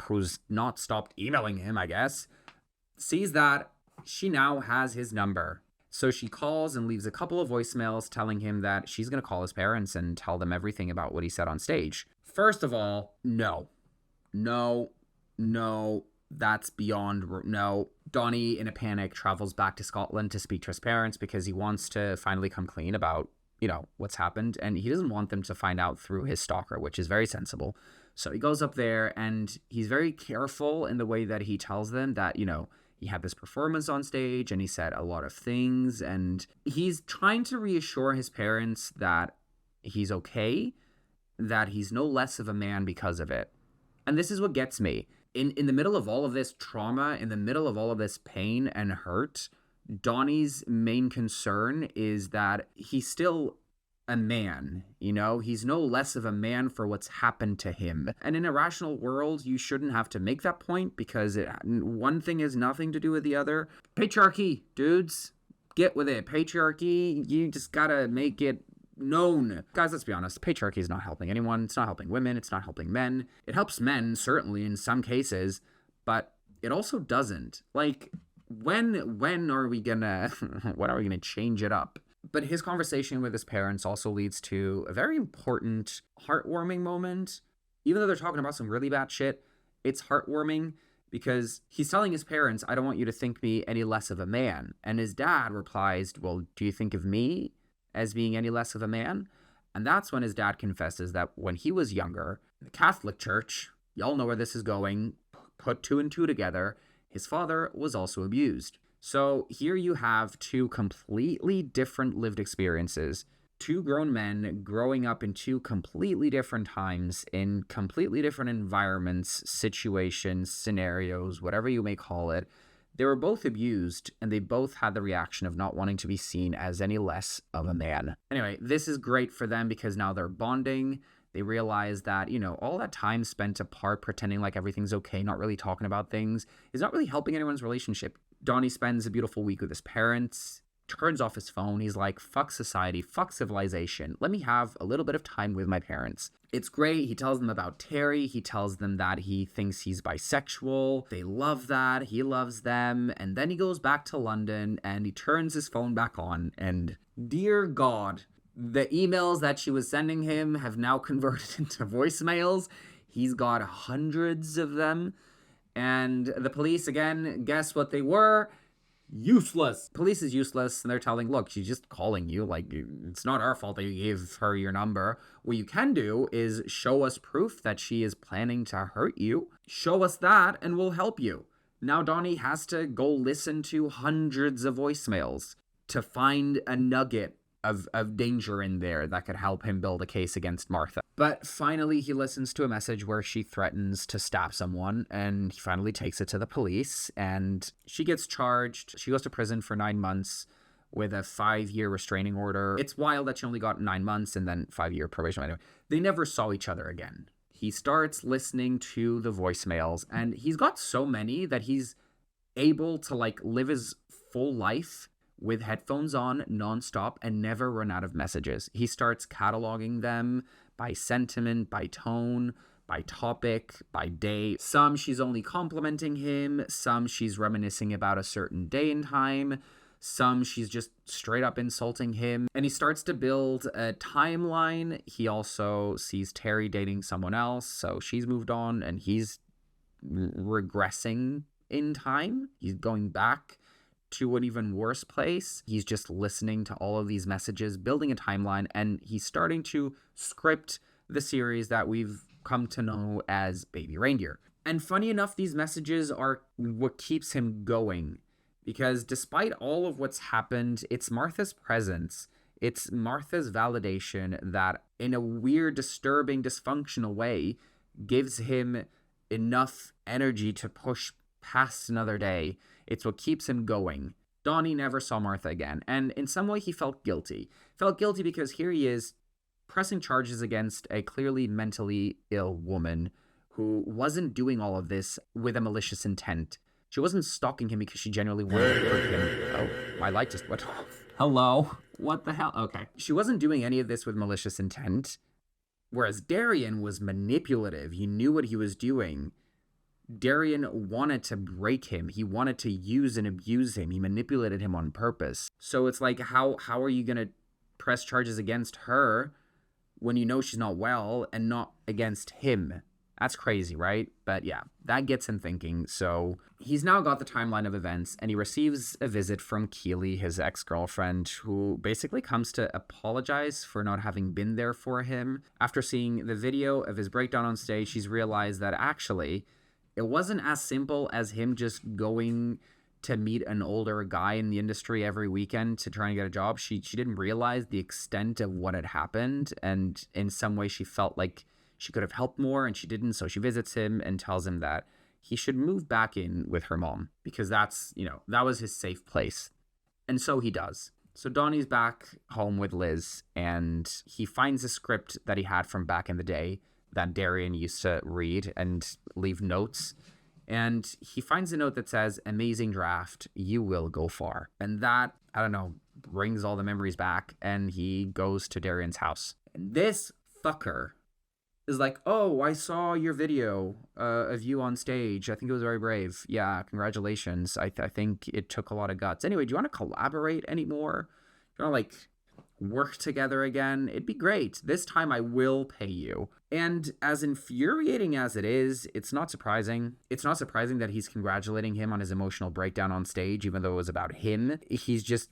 who's not stopped emailing him, I guess, sees that she now has his number. So she calls and leaves a couple of voicemails telling him that she's going to call his parents and tell them everything about what he said on stage. First of all, no, that's beyond no. Donnie, in a panic, travels back to Scotland to speak to his parents because he wants to finally come clean about what's happened, and he doesn't want them to find out through his stalker, which is very sensible. So he goes up there and he's very careful in the way that he tells them that, he had this performance on stage and he said a lot of things, and he's trying to reassure his parents that he's okay, that he's no less of a man because of it. And this is what gets me. In the middle of all of this trauma, in the middle of all of this pain and hurt, Donnie's main concern is that he's still a man, he's no less of a man for what's happened to him. And in a rational world, you shouldn't have to make that point because one thing has nothing to do with the other. Patriarchy, dudes, get with it. Patriarchy, you just gotta make it known. Guys, let's be honest, patriarchy is not helping anyone. It's not helping women. It's not helping men. It helps men, certainly, in some cases, but it also doesn't. Like, when are we gonna change it up? But his conversation with his parents also leads to a very important, heartwarming moment. Even though they're talking about some really bad shit, it's heartwarming because he's telling his parents, I don't want you to think me any less of a man. And his dad replies, well, do you think of me as being any less of a man? And that's when his dad confesses that when he was younger, the Catholic Church, y'all know where this is going, put 2 and 2 together, his father was also abused. So here you have 2 completely different lived experiences, 2 grown men growing up in 2 completely different times, in completely different environments, situations, scenarios, whatever you may call it. They were both abused, and they both had the reaction of not wanting to be seen as any less of a man. Anyway, this is great for them because now they're bonding. They realize that, all that time spent apart pretending like everything's okay, not really talking about things, is not really helping anyone's relationship. Donnie spends a beautiful week with his parents. turns off his phone. He's like, fuck society, fuck civilization. Let me have a little bit of time with my parents. It's great. He tells them about Terry. He tells them that he thinks he's bisexual. They love that. He loves them. And then he goes back to London and he turns his phone back on. And dear God, the emails that she was sending him have now converted into voicemails. He's got hundreds of them. And the police, again, guess what they were? Useless. Police is useless, and they're telling, look, she's just calling you. Like, it's not our fault that you gave her your number. What you can do is show us proof that she is planning to hurt you. Show us that, and we'll help you. Now Donnie has to go listen to hundreds of voicemails to find a nugget of danger in there that could help him build a case against Martha. But finally, he listens to a message where she threatens to stab someone, and he finally takes it to the police, and she gets charged. She goes to prison for 9 months with a 5-year restraining order. It's wild that she only got 9 months and then 5-year probation. Anyway, they never saw each other again. He starts listening to the voicemails, and he's got so many that he's able to, like, live his full life with headphones on nonstop and never run out of messages. He starts cataloging them by sentiment, by tone, by topic, by day. Some she's only complimenting him, some she's reminiscing about a certain day and time, some she's just straight up insulting him. And he starts to build a timeline. He also sees Terry dating someone else, so she's moved on and he's regressing in time. He's going back to an even worse place. He's just listening to all of these messages, building a timeline, and he's starting to script the series that we've come to know as Baby Reindeer. And funny enough, these messages are what keeps him going, because despite all of what's happened, it's Martha's presence, it's Martha's validation that, in a weird, disturbing, dysfunctional way, gives him enough energy to push past another day. It's what keeps him going. Donnie never saw Martha again, and in some way he felt guilty. Felt guilty because here he is pressing charges against a clearly mentally ill woman who wasn't doing all of this with a malicious intent. She wasn't stalking him because she genuinely wanted to hurt him. Oh, my light just went off. Hello? What the hell? Okay. She wasn't doing any of this with malicious intent, whereas Darian was manipulative. He knew what he was doing. Darian wanted to break him. He wanted to use and abuse him. He manipulated him on purpose. So it's like, how are you going to press charges against her when you know she's not well and not against him? That's crazy, right? But yeah, that gets him thinking. So he's now got the timeline of events, and he receives a visit from Keely, his ex-girlfriend, who basically comes to apologize for not having been there for him. After seeing the video of his breakdown on stage, she's realized that actually it wasn't as simple as him just going to meet an older guy in the industry every weekend to try and get a job. She didn't realize the extent of what had happened, and in some way she felt like she could have helped more, and she didn't. So she visits him and tells him that he should move back in with her mom because that's, that was his safe place. And so he does. So Donnie's back home with Liz, and he finds a script that he had from back in the day that Darian used to read and leave notes. And he finds a note that says, "Amazing draft, you will go far." And that, I don't know, brings all the memories back, and he goes to Darian's house. And this fucker is like, "Oh, I saw your video of you on stage. I think it was very brave. Yeah, congratulations. I think it took a lot of guts. Anyway, do you want to collaborate anymore? Do you want to, work together again? It'd be great. This time I will pay you." And as infuriating as it is, it's not surprising. It's not surprising that he's congratulating him on his emotional breakdown on stage, even though it was about him. He's just,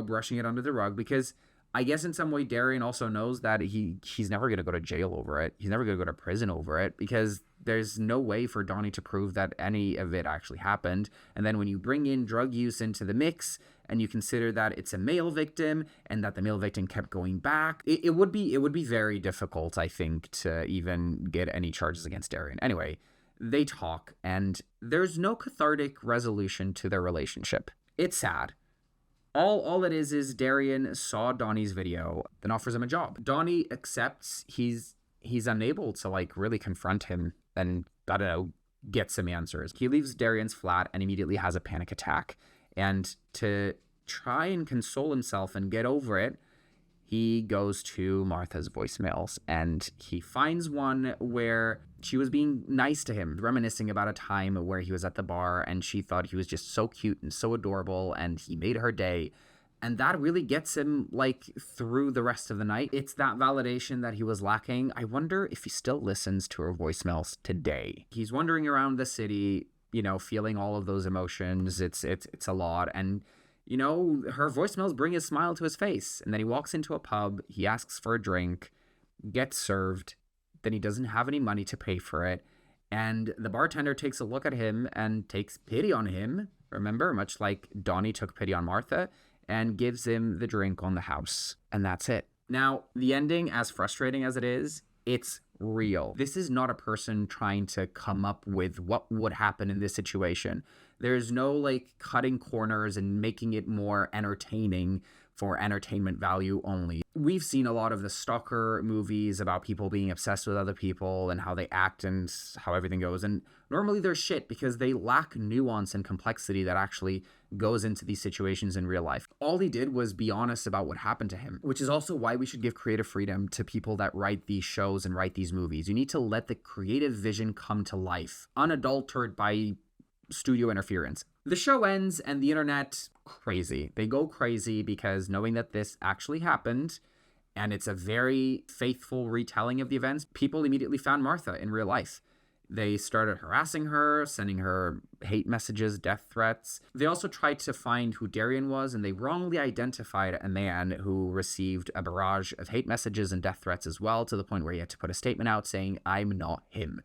brushing it under the rug because I guess in some way Darian also knows that he's never going to go to jail over it. He's never going to go to prison over it because there's no way for Donnie to prove that any of it actually happened. And then when you bring in drug use into the mix and you consider that it's a male victim and that the male victim kept going back, it would be very difficult, I think, to even get any charges against Darian. Anyway, they talk, and there's no cathartic resolution to their relationship. It's sad. All it is Darian saw Donnie's video, then offers him a job. Donnie accepts. He's unable to really confront him and, I don't know, get some answers. He leaves Darian's flat and immediately has a panic attack. And to try and console himself and get over it, he goes to Martha's voicemails and he finds one where she was being nice to him, reminiscing about a time where he was at the bar and she thought he was just so cute and so adorable and he made her day. And that really gets him, like, through the rest of the night. It's that validation that he was lacking. I wonder if he still listens to her voicemails today. He's wandering around the city, you know, feeling all of those emotions. It's a lot. And, you know, her voicemails bring a smile to his face. And then he walks into a pub. He asks for a drink, gets served. Then he doesn't have any money to pay for it. And the bartender takes a look at him and takes pity on him. Remember, much like Donnie took pity on Martha, and gives him the drink on the house. And that's it. Now, the ending, as frustrating as it is, it's real. This is not a person trying to come up with what would happen in this situation. There's no, like, cutting corners and making it more entertaining for entertainment value only. We've seen a lot of the stalker movies about people being obsessed with other people and how they act and how everything goes. And normally they're shit because they lack nuance and complexity that actually goes into these situations in real life. All he did was be honest about what happened to him, which is also why we should give creative freedom to people that write these shows and write these movies. You need to let the creative vision come to life, unadulterated by studio interference. The show ends and the internet crazy. They go crazy because knowing that this actually happened and it's a very faithful retelling of the events, people immediately found Martha in real life. They started harassing her, sending her hate messages, death threats. They also tried to find who Darian was, and they wrongly identified a man who received a barrage of hate messages and death threats as well, to the point where he had to put a statement out saying, "I'm not him."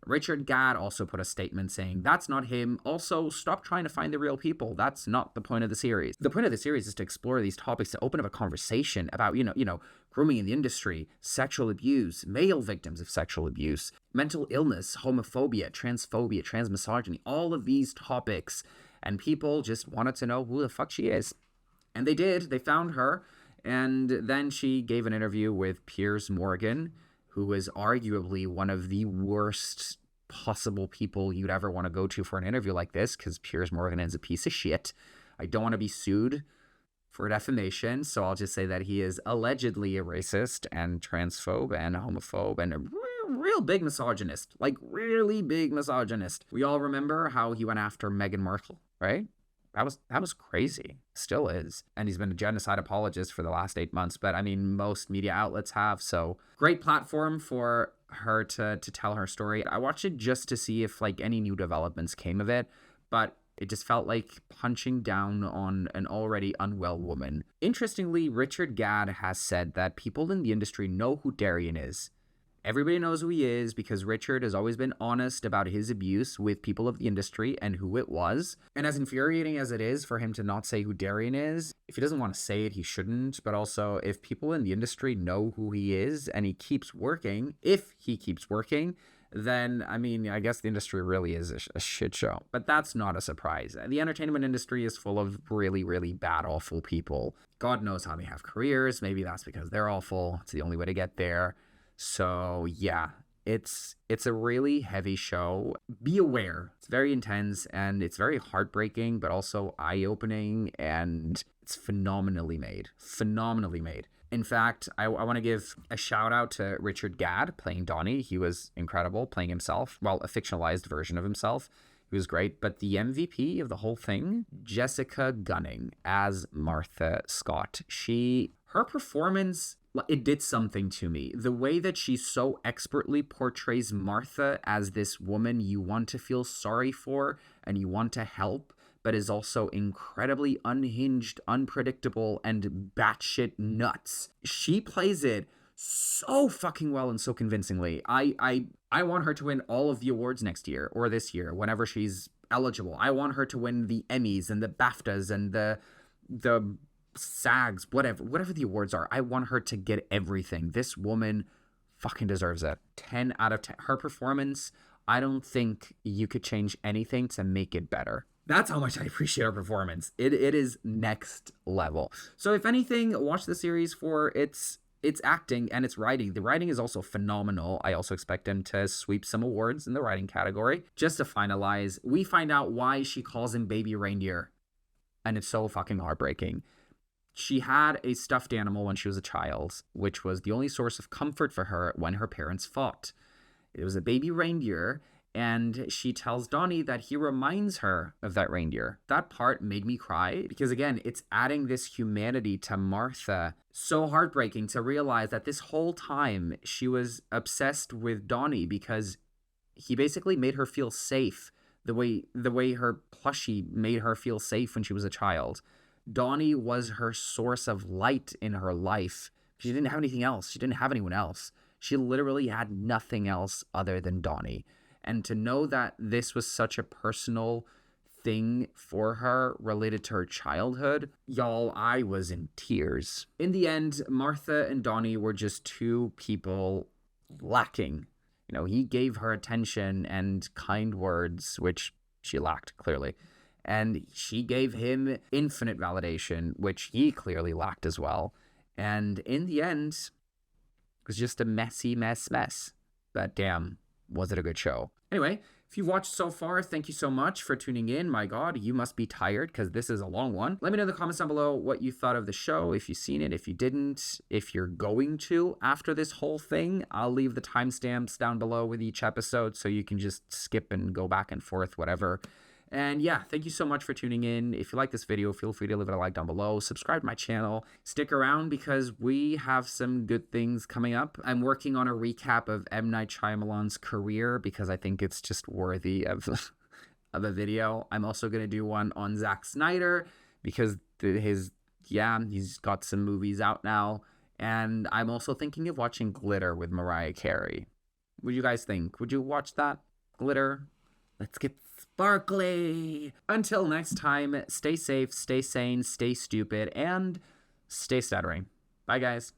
Richard Gadd also put a statement saying, "That's not him. Also, stop trying to find the real people. That's not the point of the series." The point of the series is to explore these topics, to open up a conversation about, you know, grooming in the industry, sexual abuse, male victims of sexual abuse, mental illness, homophobia, transphobia, transmisogyny, all of these topics. And people just wanted to know who the fuck she is. And they did. They found her. And then she gave an interview with Piers Morgan, who is arguably one of the worst possible people you'd ever want to go to for an interview like this, because Piers Morgan is a piece of shit. I don't want to be sued for defamation, so I'll just say that he is allegedly a racist and transphobe and homophobe and a real big misogynist, like really big misogynist. We all remember how he went after Meghan Markle, right? That was crazy. Still is. And he's been a genocide apologist for the last 8 months. But I mean, most media outlets have. So great platform for her to tell her story. I watched it just to see if like any new developments came of it. But it just felt like punching down on an already unwell woman. Interestingly, Richard Gadd has said that people in the industry know who Darian is. Everybody knows who he is because Richard has always been honest about his abuse with people of the industry and who it was. And as infuriating as it is for him to not say who Darian is, if he doesn't want to say it, he shouldn't. But also, if people in the industry know who he is and he keeps working, if he keeps working, then, I mean, I guess the industry really is a shit show. But that's not a surprise. The entertainment industry is full of really, really bad, awful people. God knows how they have careers. Maybe that's because they're awful. It's the only way to get there. So yeah, it's a really heavy show. Be aware. It's very intense and it's very heartbreaking, but also eye-opening, and it's phenomenally made. Phenomenally made. In fact, I want to give a shout out to Richard Gadd playing Donnie. He was incredible playing himself. Well, a fictionalized version of himself. He was great. But the MVP of the whole thing, Jessica Gunning as Martha Scott. Her performance, it did something to me. The way that she so expertly portrays Martha as this woman you want to feel sorry for and you want to help, but is also incredibly unhinged, unpredictable, and batshit nuts. She plays it so fucking well and so convincingly. I want her to win all of the awards next year or this year, whenever she's eligible. I want her to win the Emmys and the BAFTAs and the SAGs, whatever the awards are. I want her to get everything. This woman fucking deserves it. 10 out of 10. Her performance, I don't think you could change anything to make it better. That's how much I appreciate her performance. It is next level. So if anything, watch the series for its acting and its writing. The writing is also phenomenal. I also expect him to sweep some awards in the writing category. Just to finalize, we find out why she calls him Baby Reindeer. And it's so fucking heartbreaking. She had a stuffed animal when she was a child, which was the only source of comfort for her when her parents fought. It was a baby reindeer, and she tells Donnie that he reminds her of that reindeer. That part made me cry because, again, it's adding this humanity to Martha. So heartbreaking to realize that this whole time she was obsessed with Donnie because he basically made her feel safe the way her plushie made her feel safe when she was a child. Donnie was her source of light in her life. She didn't have anything else. She didn't have anyone else. She literally had nothing else other than Donnie. And to know that this was such a personal thing for her related to her childhood, y'all, I was in tears. In the end, Martha and Donnie were just two people lacking. He gave her attention and kind words, which she lacked clearly. And she gave him infinite validation, which he clearly lacked as well. And in the end, it was just a messy mess. But damn, was it a good show. Anyway, if you've watched so far, thank you so much for tuning in. My God, you must be tired because this is a long one. Let me know in the comments down below what you thought of the show, if you've seen it, if you didn't, if you're going to after this whole thing. I'll leave the timestamps down below with each episode so you can just skip and go back and forth, whatever. And yeah, thank you so much for tuning in. If you like this video, feel free to leave it a like down below. Subscribe to my channel. Stick around because we have some good things coming up. I'm working on a recap of M. Night Shyamalan's career because I think it's just worthy of a video. I'm also going to do one on Zack Snyder because he's got some movies out now. And I'm also thinking of watching Glitter with Mariah Carey. What do you guys think? Would you watch that? Glitter? Let's get sparkly. Until next time, stay safe, stay sane, stay stupid, and stay stuttering. Bye, guys.